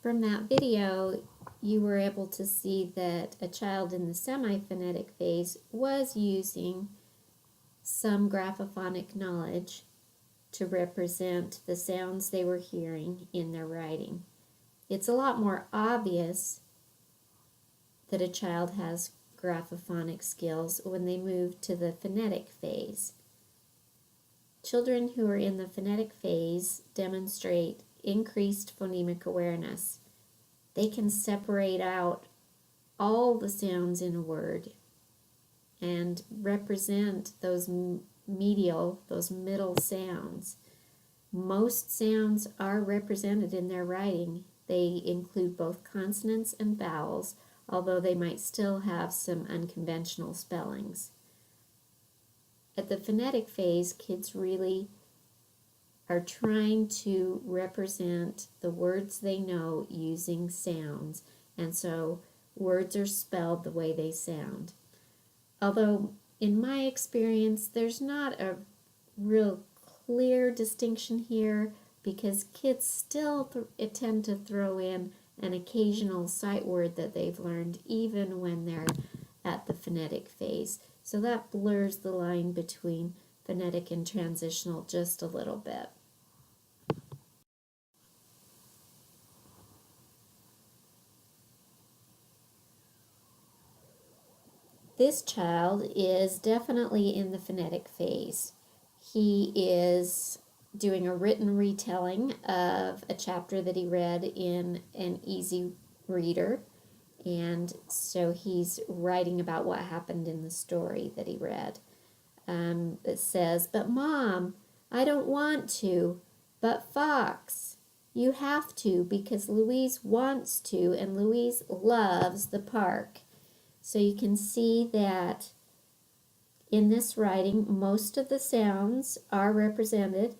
From that video, you were able to see that a child in the semi-phonetic phase was using some graphophonic knowledge to represent the sounds they were hearing in their writing. It's a lot more obvious that a child has graphophonic skills when they move to the phonetic phase. Children who are in the phonetic phase demonstrate increased phonemic awareness. They can separate out all the sounds in a word and represent those those middle sounds. Most sounds are represented in their writing. They include both consonants and vowels, although they might still have some unconventional spellings. At the phonetic phase, kids really are trying to represent the words they know using sounds, and so words are spelled the way they sound. Although, in my experience, there's not a real clear distinction here because kids still tend to throw in an occasional sight word that they've learned even when they're at the phonetic phase. So that blurs the line between phonetic and transitional just a little bit. This child is definitely in the phonetic phase. He is doing a written retelling of a chapter that he read in an easy reader, and so he's writing about what happened in the story that he read. It says, "But Mom, I don't want to. But Fox, you have to because Louise wants to and Louise loves the park." So you can see that in this writing, most of the sounds are represented,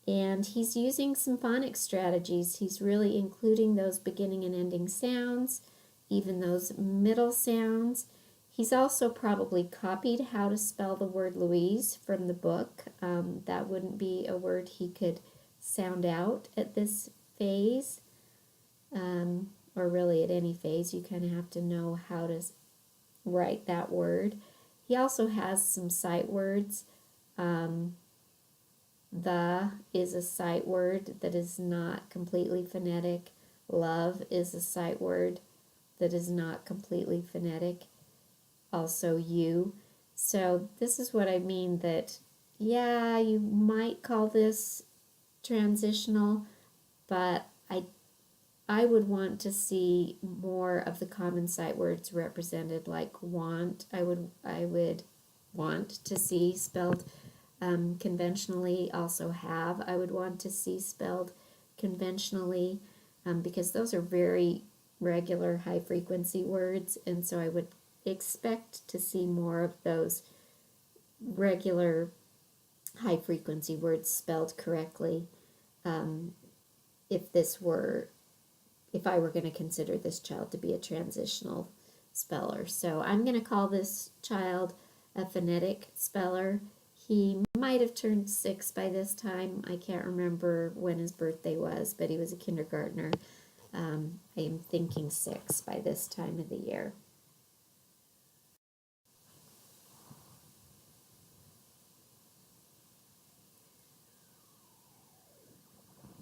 and he's using some phonics strategies. He's really including those beginning and ending sounds, even those middle sounds. He's also probably copied how to spell the word Louise from the book. That wouldn't be a word he could sound out at this phase, or really at any phase. You kind of have to know how to write that word. He also has some sight words. The is a sight word that is not completely phonetic. Love is a sight word that is not completely phonetic. Also you. So this is what I mean that, yeah, you might call this transitional, but I would want to see more of the common sight words represented, like want. I would want to see spelled conventionally. Also have, I would want to see spelled conventionally, because those are very regular high frequency words, and so I would expect to see more of those regular high frequency words spelled correctly, if I were going to consider this child to be a transitional speller. So I'm going to call this child a phonetic speller. He might have turned 6 by this time. I can't remember when his birthday was, but he was a kindergartner. I am thinking 6 by this time of the year.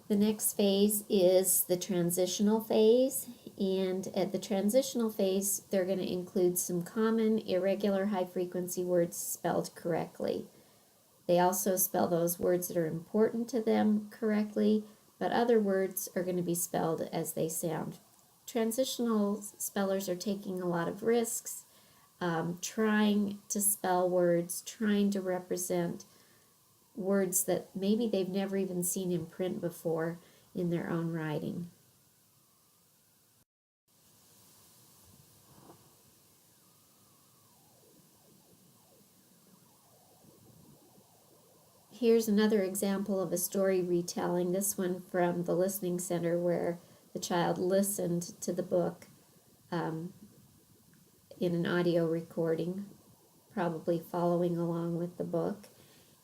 The next phase is the transitional phase, and at the transitional phase, they're going to include some common irregular high frequency words spelled correctly. They also spell those words that are important to them correctly, but other words are going to be spelled as they sound. Transitional spellers are taking a lot of risks, trying to spell words, trying to represent words that maybe they've never even seen in print before in their own writing. Here's another example of a story retelling, this one from the listening center where the child listened to the book in an audio recording, probably following along with the book.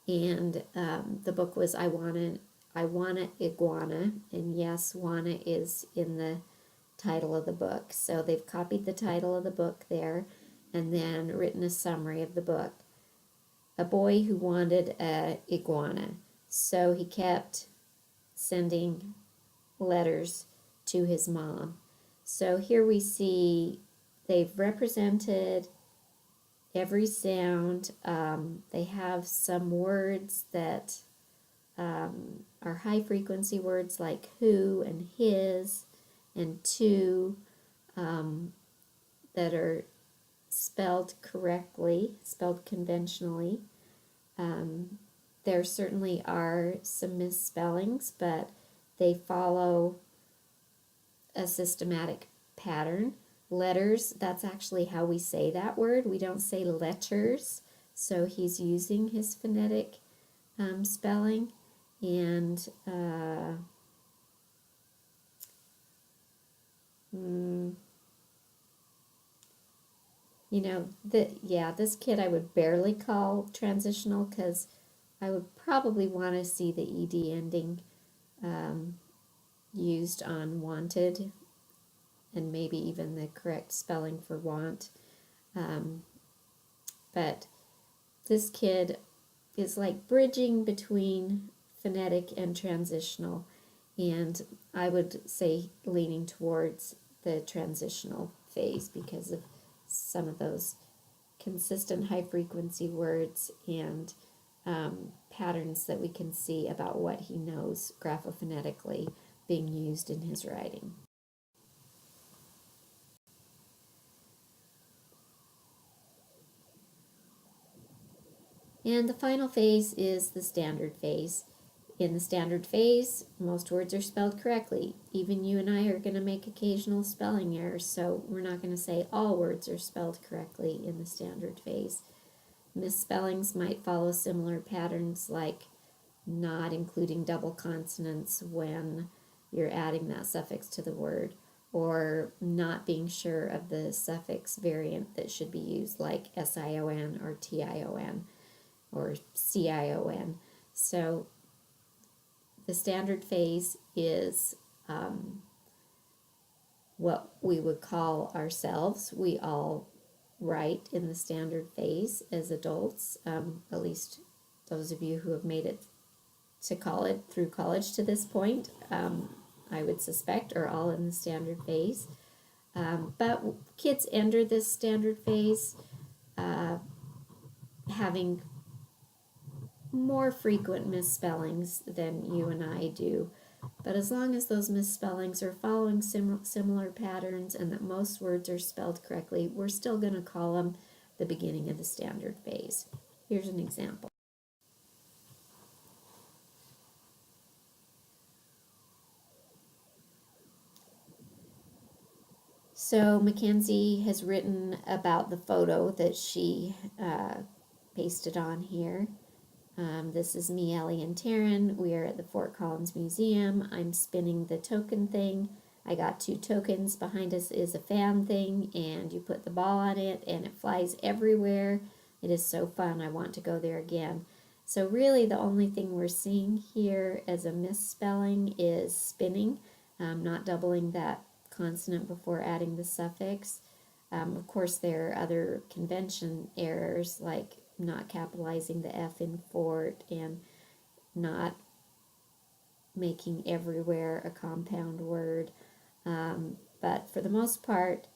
And the book was I Wanna Iguana, and yes, wanna is in the title of the book. So they've copied the title of the book there and then written a summary of the book. A boy who wanted a iguana. So he kept sending letters to his mom. So here we see they've represented every sound. They have some words that are high frequency words like who and his and to, that are spelled correctly, spelled conventionally. There certainly are some misspellings, but they follow a systematic pattern. Letters, that's actually how we say that word. We don't say letters. So he's using his phonetic spelling. And this kid I would barely call transitional, because I would probably want to see the ed ending used on wanted, and maybe even the correct spelling for want. But this kid is like bridging between phonetic and transitional, and I would say leaning towards the transitional phase because of some of those consistent high frequency words and patterns that we can see about what he knows graphophonetically being used in his writing. And the final phase is the standard phase. In the standard phase, most words are spelled correctly. Even you and I are going to make occasional spelling errors, so we're not going to say all words are spelled correctly in the standard phase. Misspellings might follow similar patterns, like not including double consonants when you're adding that suffix to the word, or not being sure of the suffix variant that should be used, like SION or TION or CION. So the standard phase is what we would call ourselves. We all write in the standard phase as adults, at least those of you who have made it to college, through college to this point, I would suspect are all in the standard phase. But kids enter this standard phase having more frequent misspellings than you and I do. But as long as those misspellings are following similar patterns and that most words are spelled correctly, we're still going to call them the beginning of the standard phase. Here's an example. So Mackenzie has written about the photo that she pasted on here. This is me, Ellie, and Taryn. We are at the Fort Collins Museum. I'm spinning the token thing. I got 2 tokens. Behind us is a fan thing, and you put the ball on it, and it flies everywhere. It is so fun. I want to go there again. So really the only thing we're seeing here as a misspelling is spinning, not doubling that consonant before adding the suffix. Of course, there are other convention errors, like not capitalizing the F in fort and not making everywhere a compound word. But for the most part,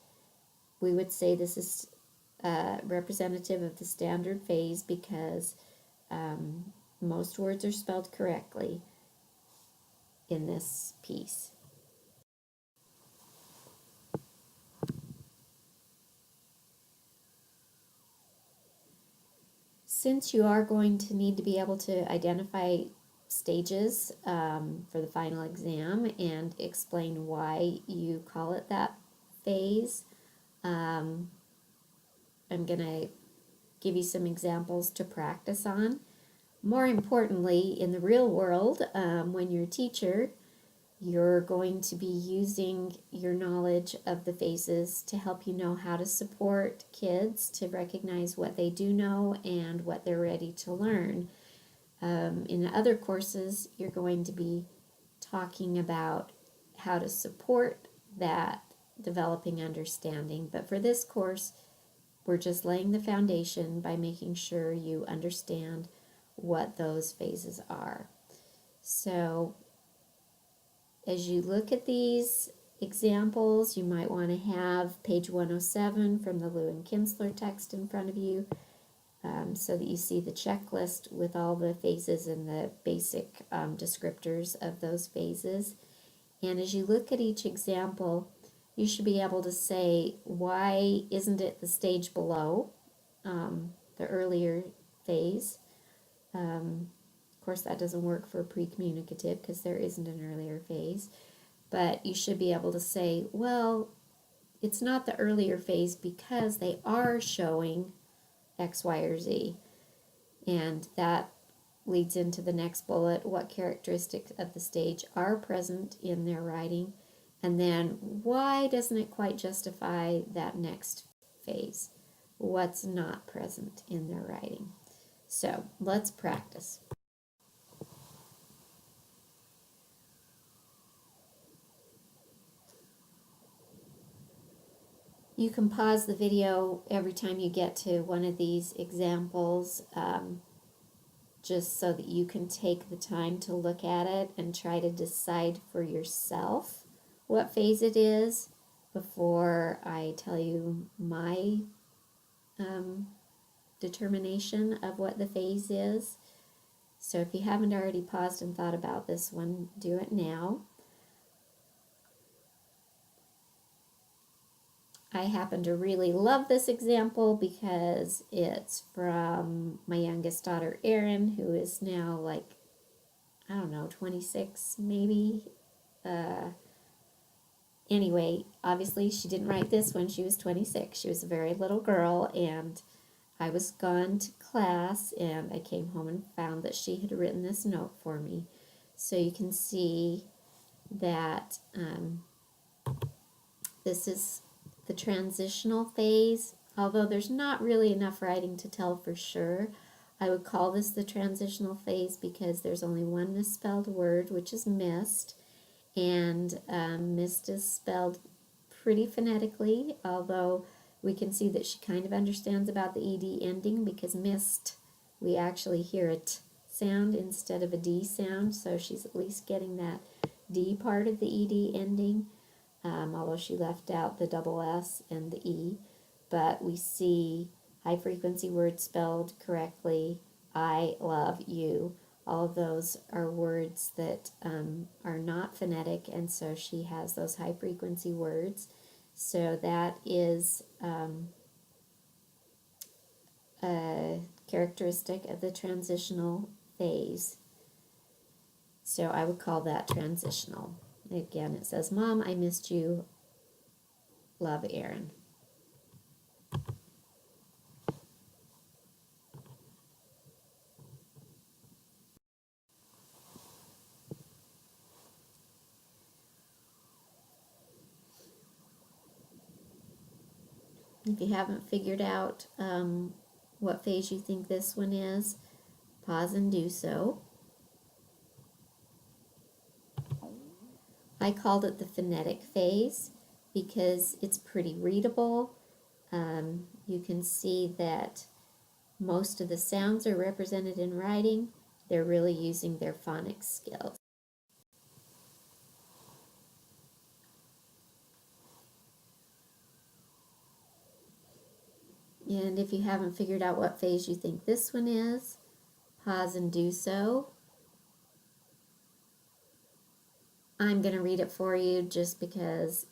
we would say this is representative of the standard phase because most words are spelled correctly in this piece. Since you are going to need to be able to identify stages for the final exam and explain why you call it that phase, I'm going to give you some examples to practice on. More importantly, in the real world, when you're a teacher, you're going to be using your knowledge of the phases to help you know how to support kids to recognize what they do know and what they're ready to learn. In other courses, you're going to be talking about how to support that developing understanding. But for this course, we're just laying the foundation by making sure you understand what those phases are. So as you look at these examples, you might want to have page 107 from the Lewin Kinsler text in front of you, so that you see the checklist with all the phases and the basic descriptors of those phases. And as you look at each example, you should be able to say, why isn't it the stage below the earlier phase? Of course, that doesn't work for pre-communicative because there isn't an earlier phase. But you should be able to say, well, it's not the earlier phase because they are showing X, Y, or Z. And that leads into the next bullet, what characteristics of the stage are present in their writing, and then why doesn't it quite justify that next phase? What's not present in their writing? So let's practice. You can pause the video every time you get to one of these examples, just so that you can take the time to look at it and try to decide for yourself what phase it is before I tell you my determination of what the phase is. So if you haven't already paused and thought about this one, do it now. I happen to really love this example because it's from my youngest daughter, Erin, who is now like, I don't know, 26 maybe. Anyway, obviously she didn't write this when she was 26. She was a very little girl, and I was gone to class, and I came home and found that she had written this note for me. So you can see that this is the transitional phase. Although there's not really enough writing to tell for sure, I would call this the transitional phase because there's only one misspelled word, which is missed. And missed is spelled pretty phonetically, although we can see that she kind of understands about the ed ending because missed, we actually hear a t sound instead of a d sound, so she's at least getting that d part of the ed ending, although she left out the double s and the e. But we see high frequency words spelled correctly. I love you. All of those are words that are not phonetic, and so she has those high frequency words. So that is a characteristic of the transitional phase. So I would call that transitional. Again, it says, Mom, I missed you. Love, Erin. If you haven't figured out what phase you think this one is, pause and do so. I called it the phonetic phase because it's pretty readable. You can see that most of the sounds are represented in writing. They're really using their phonics skills. And if you haven't figured out what phase you think this one is, pause and do so. I'm going to read it for you just because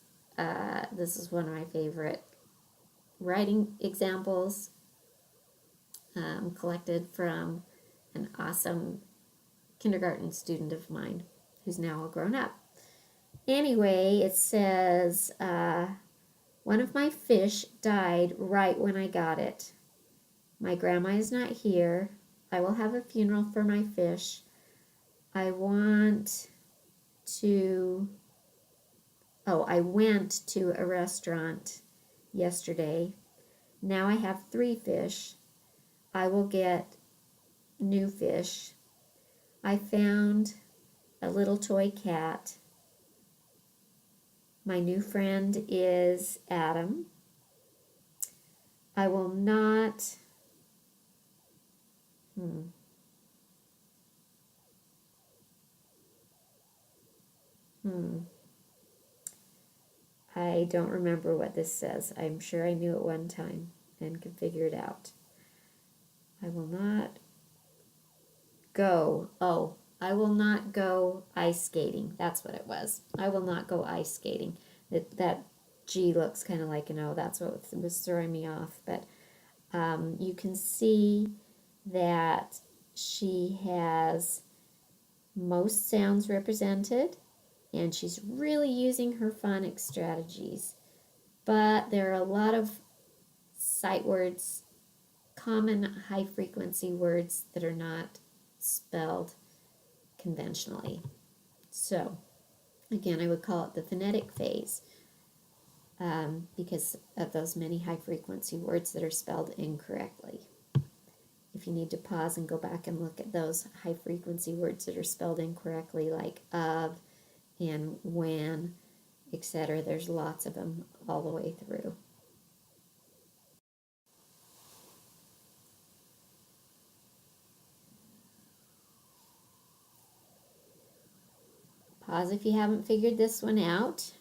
this is one of my favorite writing examples collected from an awesome kindergarten student of mine who's now a grown up. Anyway, it says, one of my fish died right when I got it. My grandma is not here. I will have a funeral for my fish. I went to a restaurant yesterday. Now I have 3 fish. I will get new fish. I found a little toy cat. My new friend is Adam. I will not, hmm, hmm, I don't remember what this says. I'm sure I knew it one time and could figure it out. I will not go. Oh, I will not go ice skating. That's what it was. I will not go ice skating. That G looks kind of like an O. That's what was throwing me off. But you can see that she has most sounds represented, and she's really using her phonics strategies. But there are a lot of sight words, common high frequency words that are not spelled conventionally. So, again, I would call it the phonetic phase because of those many high frequency words that are spelled incorrectly. If you need to pause and go back and look at those high frequency words that are spelled incorrectly, like of and when, etc., there's lots of them all the way through. Pause if you haven't figured this one out.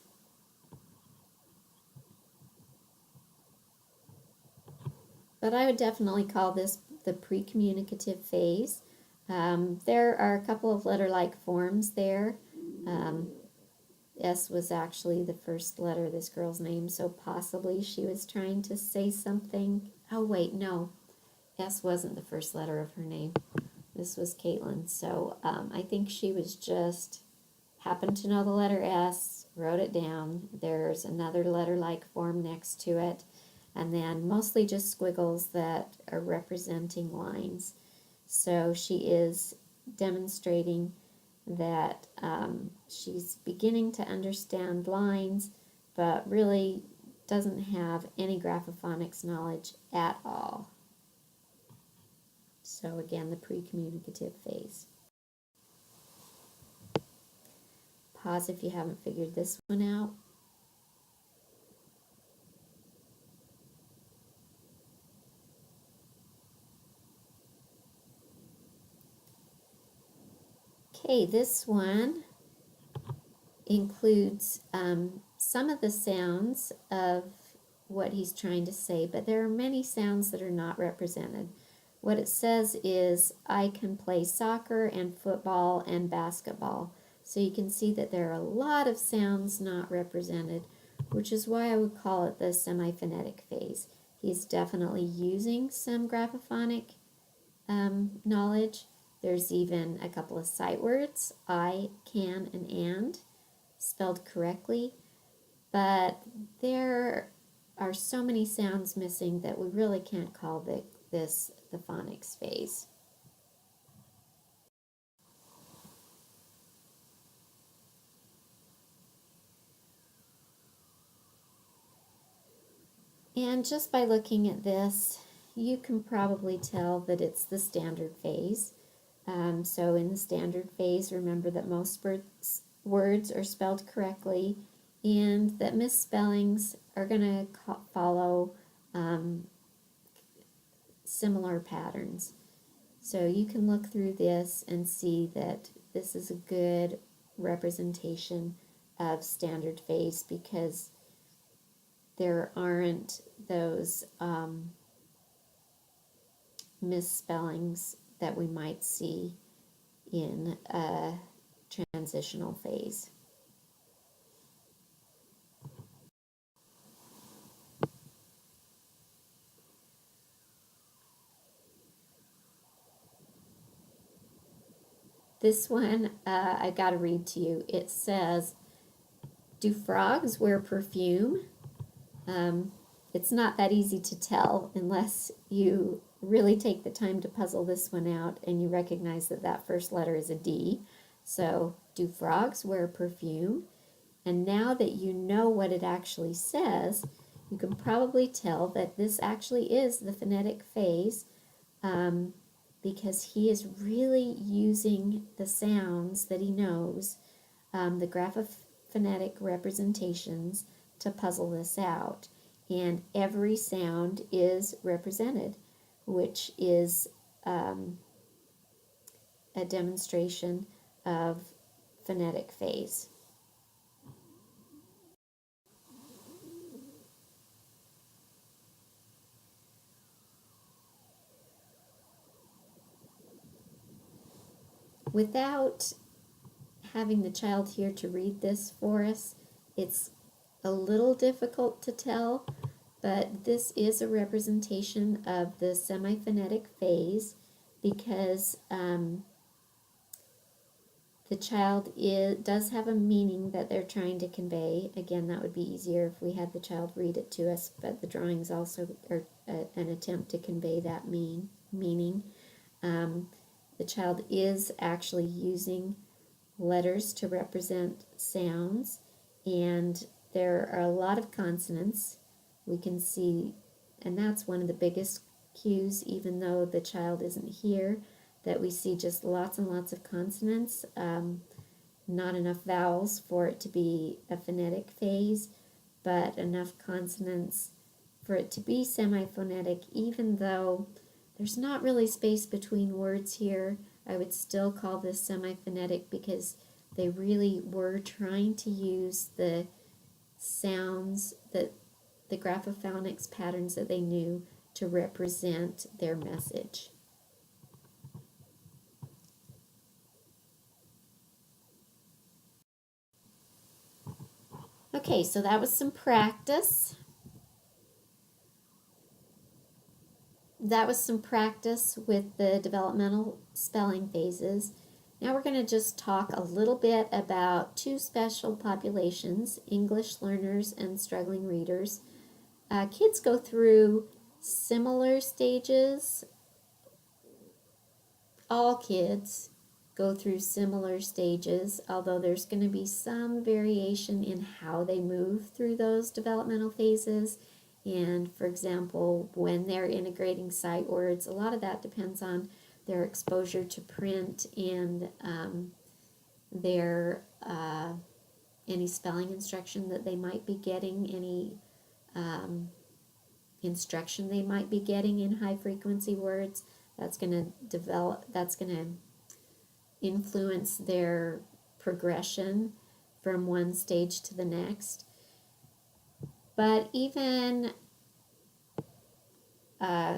But I would definitely call this the pre-communicative phase. There are a couple of letter-like forms there. S was actually the first letter of this girl's name, so possibly she was trying to say something. Oh, wait, no. S wasn't the first letter of her name. This was Caitlin, so I think she was just happened to know the letter S, wrote it down. There's another letter-like form next to it, and then mostly just squiggles that are representing lines. So she is demonstrating that she's beginning to understand lines, but really doesn't have any graphophonics knowledge at all. So again, the pre-communicative phase. Pause if you haven't figured this one out. Okay, this one includes some of the sounds of what he's trying to say, but there are many sounds that are not represented. What it says is, I can play soccer and football and basketball. So you can see that there are a lot of sounds not represented, which is why I would call it the semiphonetic phase. He's definitely using some graphophonic knowledge. There's even a couple of sight words, I, can, and, spelled correctly, but there are so many sounds missing that we really can't call this the phonics phase. And just by looking at this, you can probably tell that it's the standard phase. So in the standard phase, remember that most words are spelled correctly and that misspellings are going to follow similar patterns. So you can look through this and see that this is a good representation of standard phase because there aren't those misspellings that we might see in a transitional phase. This one I got to read to you. It says, do frogs wear perfume? It's not that easy to tell unless you really take the time to puzzle this one out and you recognize that that first letter is a D. So, do frogs wear perfume? And now that you know what it actually says, you can probably tell that this actually is the phonetic phase because he is really using the sounds that he knows, the phonetic representations to puzzle this out. And every sound is represented, which is a demonstration of phonetic phase. Without having the child here to read this for us, it's a little difficult to tell, but this is a representation of the semiphonetic phase because the child does have a meaning that they're trying to convey. Again, that would be easier if we had the child read it to us, but the drawings also are an attempt to convey that meaning. The child is actually using letters to represent sounds, and there are a lot of consonants. We can see, and that's one of the biggest cues, even though the child isn't here, that we see just lots and lots of consonants, not enough vowels for it to be a phonetic phase, but enough consonants for it to be semiphonetic, even though there's not really space between words here. I would still call this semiphonetic because they really were trying to use the sounds, the graphophonics patterns that they knew to represent their message. Okay, so that was some practice. That was some practice with the developmental spelling phases. Now we're going to just talk a little bit about two special populations, English learners and struggling readers. Kids go through similar stages. All kids go through similar stages, although there's going to be some variation in how they move through those developmental phases. And for example, when they're integrating sight words, a lot of that depends on their exposure to print and their any spelling instruction that they might be getting, any instruction they might be getting in high frequency words. That's going to influence their progression from one stage to the next. But even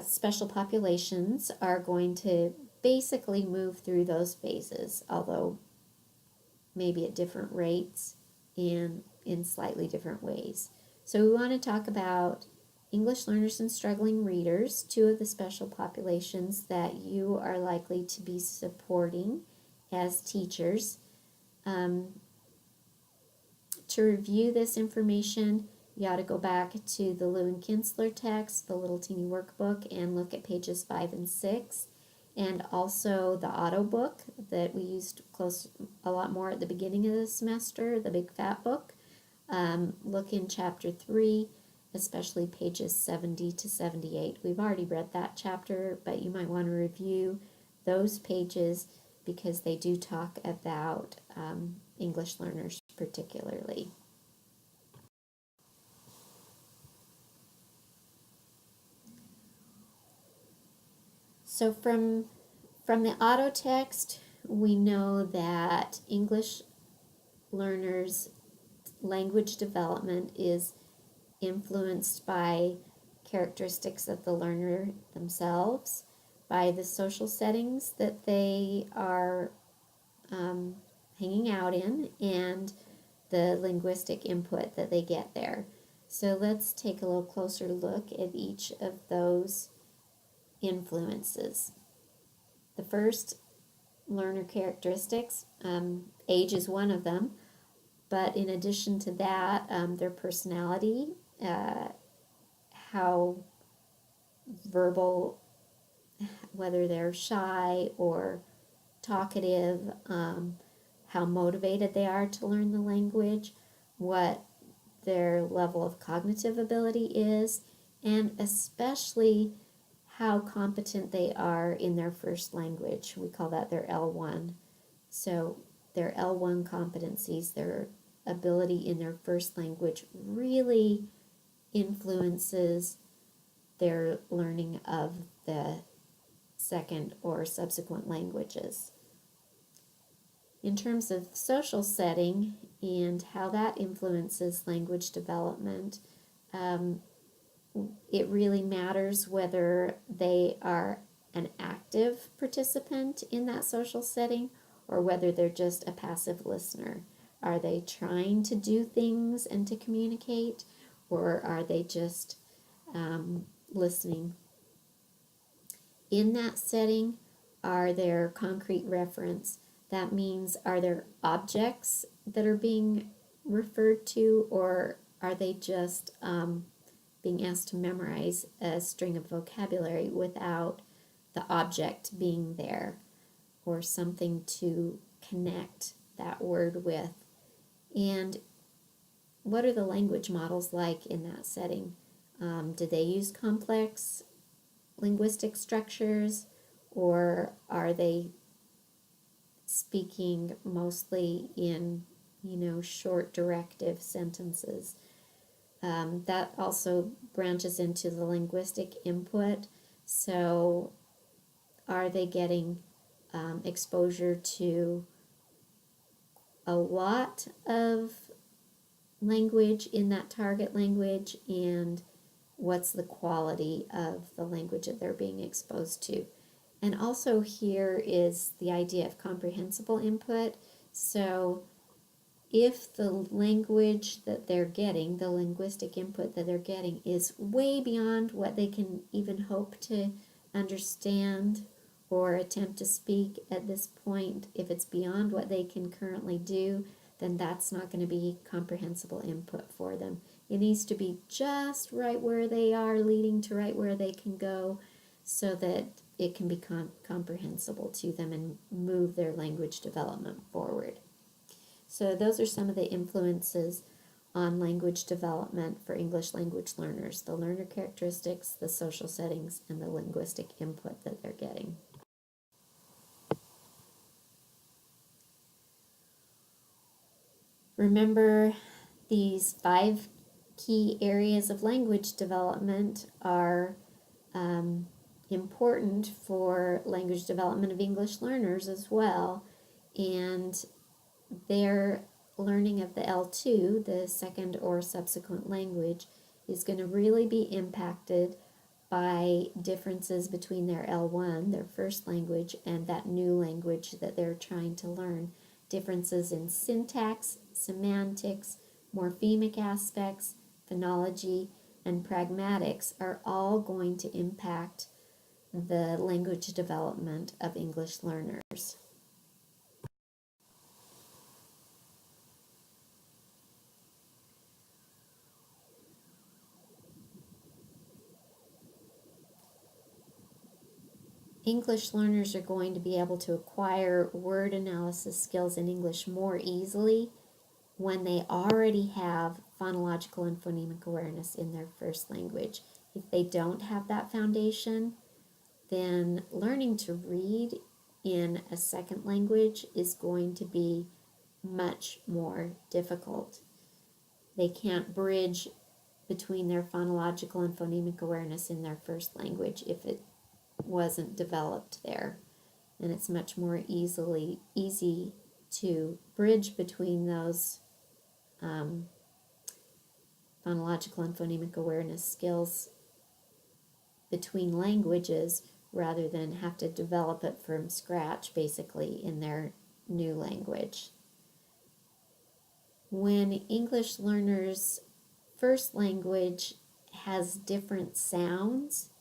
special populations are going to basically move through those phases, although maybe at different rates and in slightly different ways. So we want to talk about English learners and struggling readers, two of the special populations that you are likely to be supporting as teachers. To review this information, you ought to go back to the Lewin-Kinsler text, the Little Teeny Workbook, and look at pages 5 and 6, and also the auto book that we used a lot more at the beginning of the semester, the Big Fat Book. Look in chapter 3, especially pages 70 to 78. We've already read that chapter, but you might want to review those pages because they do talk about English learners particularly. So from the auto text, we know that English learners' language development is influenced by characteristics of the learner themselves, by the social settings that they are hanging out in, and the linguistic input that they get there. So let's take a little closer look at each of those influences. The first, learner characteristics. Age is one of them, but in addition to that, their personality, how verbal, whether they're shy or talkative, how motivated they are to learn the language, what their level of cognitive ability is, and especially how competent they are in their first language. We call that their L1. So their L1 competencies, their ability in their first language really influences their learning of the second or subsequent languages. In terms of social setting and how that influences language development, it really matters whether they are an active participant in that social setting or whether they're just a passive listener. Are they trying to do things and to communicate, or are they just listening? In that setting, are there concrete reference? That means, are there objects that are being referred to, or are they just being asked to memorize a string of vocabulary without the object being there or something to connect that word with? And what are the language models like in that setting? Do they use complex linguistic structures, or are they speaking mostly in, short directive sentences? That also branches into the linguistic input. So are they getting exposure to a lot of language in that target language, and what's the quality of the language that they're being exposed to? And also here is the idea of comprehensible input. So if the language that they're getting, the linguistic input that they're getting, is way beyond what they can even hope to understand or attempt to speak at this point, if it's beyond what they can currently do, then that's not going to be comprehensible input for them. It needs to be just right where they are, leading to right where they can go, so that it can be comprehensible to them and move their language development forward. So those are some of the influences on language development for English language learners: the learner characteristics, the social settings, and the linguistic input that they're getting. Remember, these 5 key areas of language development are important for language development of English learners as well, and their learning of the L2, the second or subsequent language, is going to really be impacted by differences between their L1, their first language, and that new language that they're trying to learn. Differences in syntax, semantics, morphemic aspects, phonology, and pragmatics are all going to impact the language development of English learners. English learners are going to be able to acquire word analysis skills in English more easily when they already have phonological and phonemic awareness in their first language. If they don't have that foundation, then learning to read in a second language is going to be much more difficult. They can't bridge between their phonological and phonemic awareness in their first language if it wasn't developed there. And it's much more easy to bridge between those phonological and phonemic awareness skills between languages rather than have to develop it from scratch, basically, in their new language. When English learners' first language has different sounds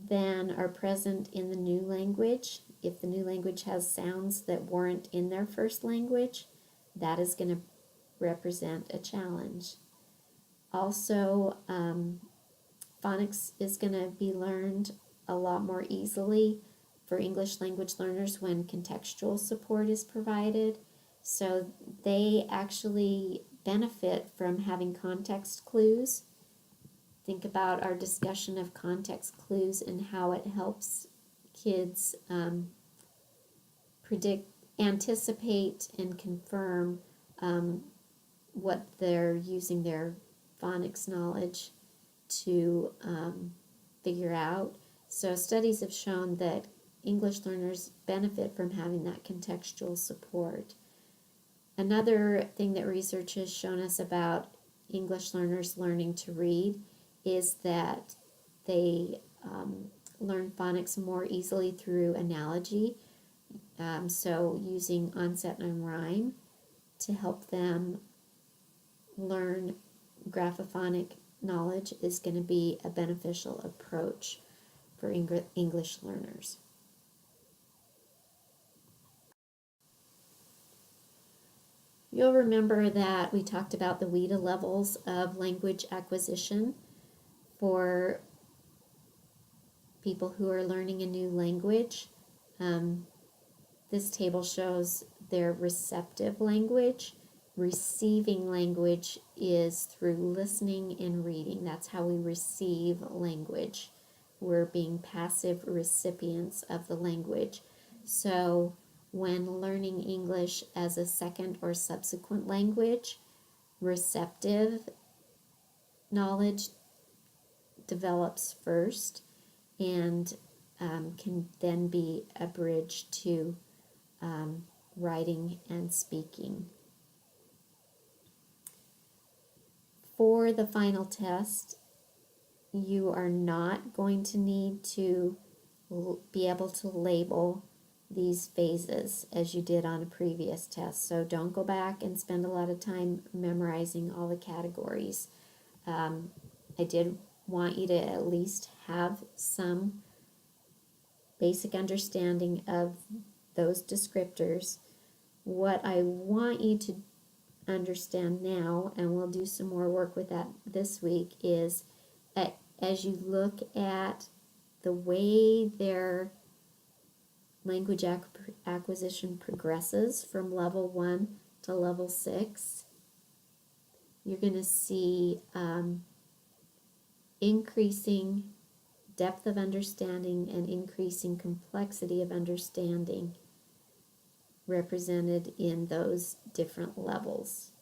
than are present in the new language, if the new language has sounds that weren't in their first language, that is going to represent a challenge. Also, phonics is going to be learned a lot more easily for English language learners when contextual support is provided. So they actually benefit from having context clues. Think about our discussion of context clues and how it helps kids anticipate and confirm what they're using their phonics knowledge to figure out. So studies have shown that English learners benefit from having that contextual support. Another thing that research has shown us about English learners learning to read is that they learn phonics more easily through analogy. So using onset and rhyme to help them learn graphophonic knowledge is going to be a beneficial approach for English learners. You'll remember that we talked about the WIDA levels of language acquisition for people who are learning a new language. This table shows their receptive language. Receiving language is through listening and reading. That's how we receive language. We're being passive recipients of the language. So when learning English as a second or subsequent language, receptive knowledge develops first and can then be a bridge to writing and speaking. For the final test, you are not going to need to be able to label these phases as you did on a previous test. So don't go back and spend a lot of time memorizing all the categories. I did want you to at least have some basic understanding of those descriptors. What I want you to understand now, and we'll do some more work with that this week, is as you look at the way their language acquisition progresses from level 1 to level 6, you're going to see increasing depth of understanding and increasing complexity of understanding represented in those different levels.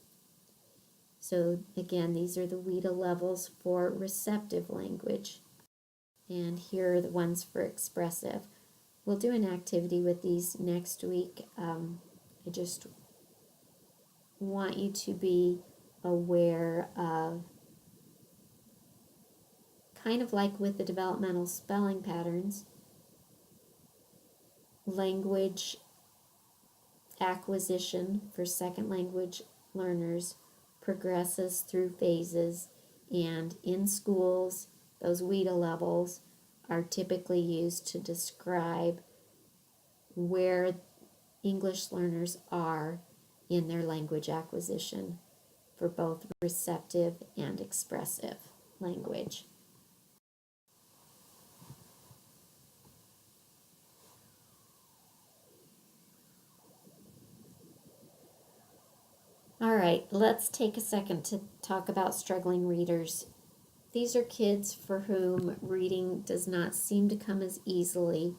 So again, these are the WIDA levels for receptive language, and here are the ones for expressive. We'll do an activity with these next week. I just want you to be aware of, kind of like with the developmental spelling patterns, language acquisition for second language learners progresses through phases, and in schools, those WIDA levels are typically used to describe where English learners are in their language acquisition for both receptive and expressive language. All right, let's take a second to talk about struggling readers. These are kids for whom reading does not seem to come as easily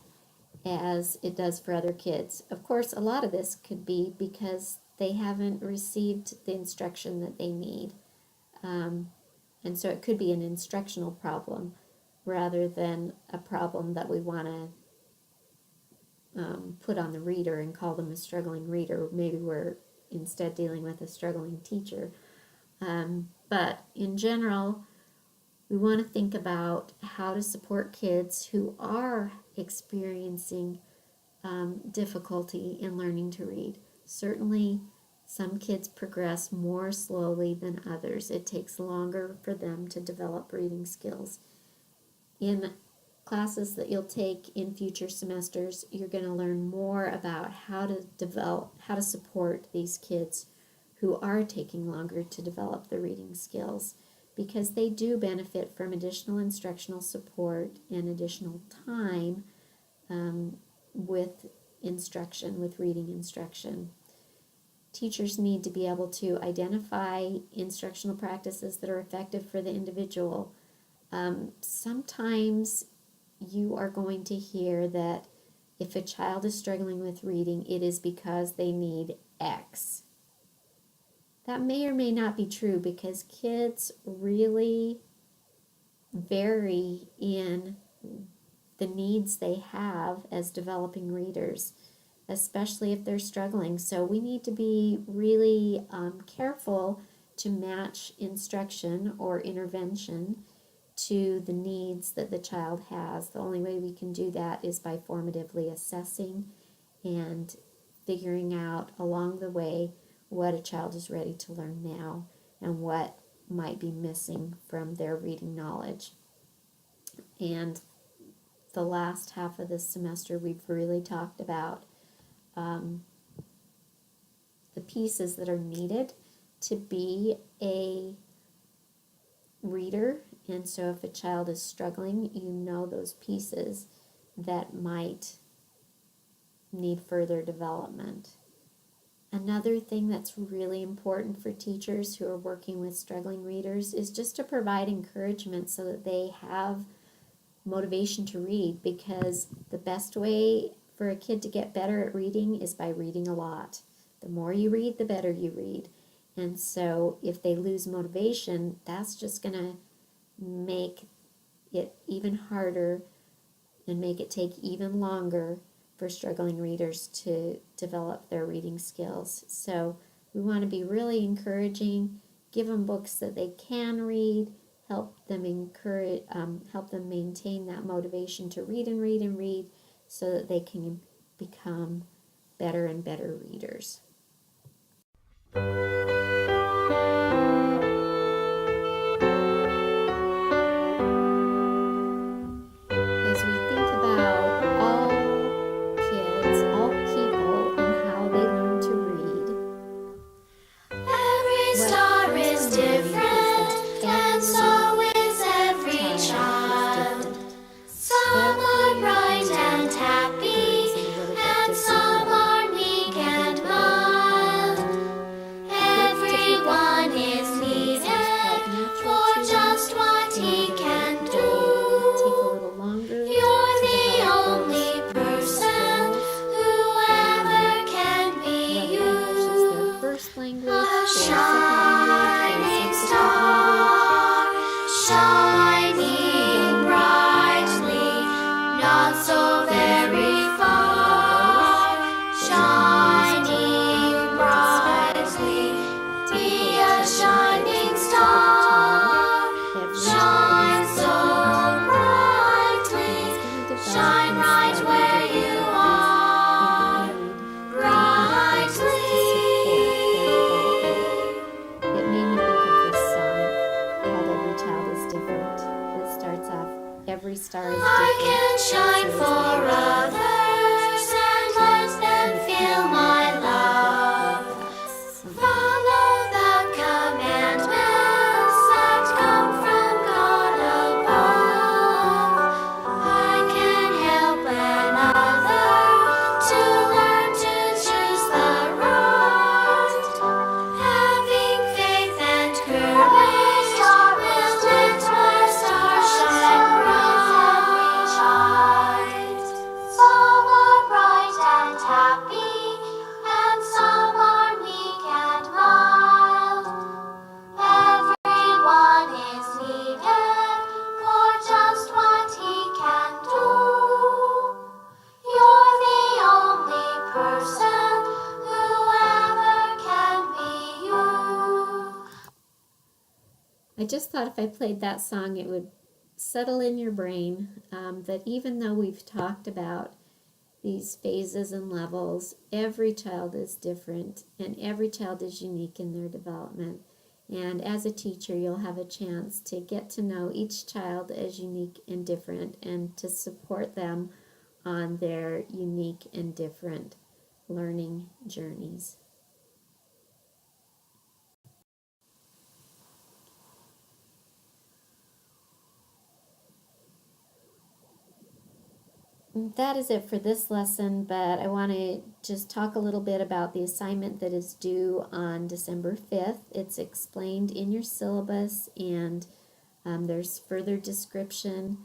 as it does for other kids. Of course, a lot of this could be because they haven't received the instruction that they need. And so it could be an instructional problem rather than a problem that we want to put on the reader and call them a struggling reader. Maybe we're instead dealing with a struggling teacher. But in general, we want to think about how to support kids who are experiencing difficulty in learning to read. Certainly, some kids progress more slowly than others. It takes longer for them to develop reading skills. In classes that you'll take in future semesters, you're going to learn more about how to support these kids who are taking longer to develop the reading skills, because they do benefit from additional instructional support and additional time with instruction, with reading instruction. Teachers need to be able to identify instructional practices that are effective for the individual. Sometimes you are going to hear that if a child is struggling with reading, it is because they need X. That may or may not be true because kids really vary in the needs they have as developing readers, especially if they're struggling. So we need to be really careful to match instruction or intervention to the needs that the child has. The only way we can do that is by formatively assessing and figuring out along the way what a child is ready to learn now and what might be missing from their reading knowledge. And the last half of this semester, we've really talked about the pieces that are needed to be a reader. And so if a child is struggling, you know those pieces that might need further development. Another thing that's really important for teachers who are working with struggling readers is just to provide encouragement so that they have motivation to read, because the best way for a kid to get better at reading is by reading a lot. The more you read, the better you read. And so if they lose motivation, that's just going to make it even harder and make it take even longer for struggling readers to develop their reading skills. So we want to be really encouraging, give them books that they can read, help them maintain that motivation to read and read and read so that they can become better and better readers. As we think about all kids, all people, and how they learn to read, every star is different, and so is every child. Some are bright and happy, and some are meek and mild. Everyone is needed for just what he can do. You're the only person who ever can be you. A shining star, shining brightly, not so very far. Shining brightly, be a shining star. Shine so brightly, shine right where you are, brightly. It made me think of this song called Every Child is Different. It starts off, every star is different. I can shine for others and let them feel my love. Follow the commandments that come from God above. I can help another to learn to choose the right. Having faith and courage will let my star shine bright. Some are bright and happy, and some are meek and mild. Everyone is needed for just what he can do. You're the only person who ever can be you. I just thought if I played that song, it would settle in your brain that even though we've talked about these phases and levels, every child is different and every child is unique in their development. And as a teacher, you'll have a chance to get to know each child as unique and different and to support them on their unique and different learning journeys. That is it for this lesson, but I want to just talk a little bit about the assignment that is due on December 5th. It's explained in your syllabus, and there's further description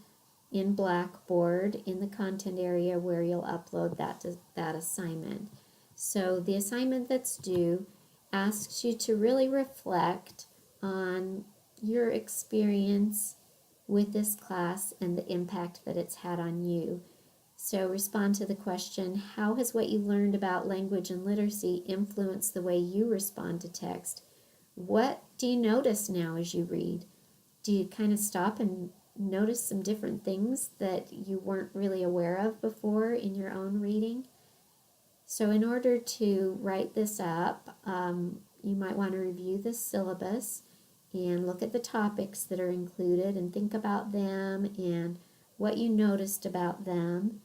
in Blackboard in the content area where you'll upload that assignment. So the assignment that's due asks you to really reflect on your experience with this class and the impact that it's had on you. So respond to the question, how has what you learned about language and literacy influenced the way you respond to text? What do you notice now as you read? Do you kind of stop and notice some different things that you weren't really aware of before in your own reading? So in order to write this up, you might want to review the syllabus and look at the topics that are included and think about them and what you noticed about them.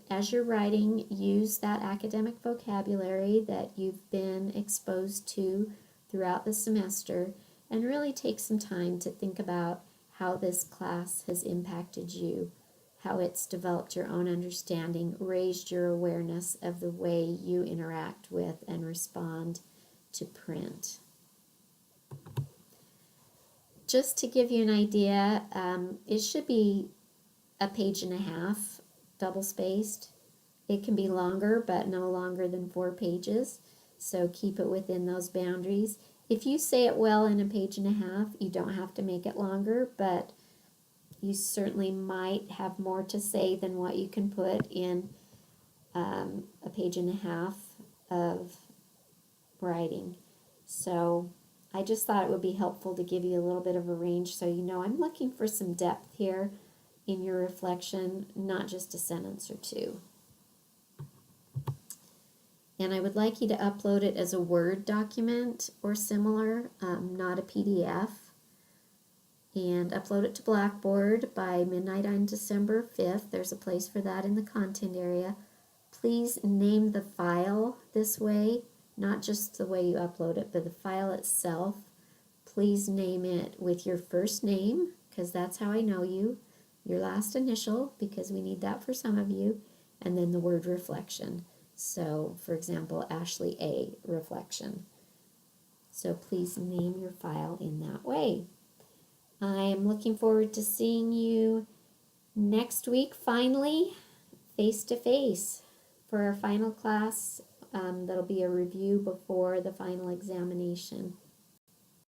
As you're writing, use that academic vocabulary that you've been exposed to throughout the semester and really take some time to think about how this class has impacted you, how it's developed your own understanding, raised your awareness of the way you interact with and respond to print. Just to give you an idea, it should be a page and a half, double spaced. It can be longer, but no longer than 4 pages, so keep it within those boundaries. If you say it well in a page and a half, you don't have to make it longer, but you certainly might have more to say than what you can put in a page and a half of writing. So I just thought it would be helpful to give you a little bit of a range so you know I'm looking for some depth here in your reflection, not just a sentence or two. And I would like you to upload it as a Word document or similar, not a PDF. And upload it to Blackboard by midnight on December 5th. There's a place for that in the content area. Please name the file this way, not just the way you upload it, but the file itself. Please name it with your first name, because that's how I know you, your last initial, because we need that for some of you, and then the word reflection. So, for example, Ashley A. Reflection. So please name your file in that way. I am looking forward to seeing you next week, finally, face to face, for our final class. That'll be a review before the final examination.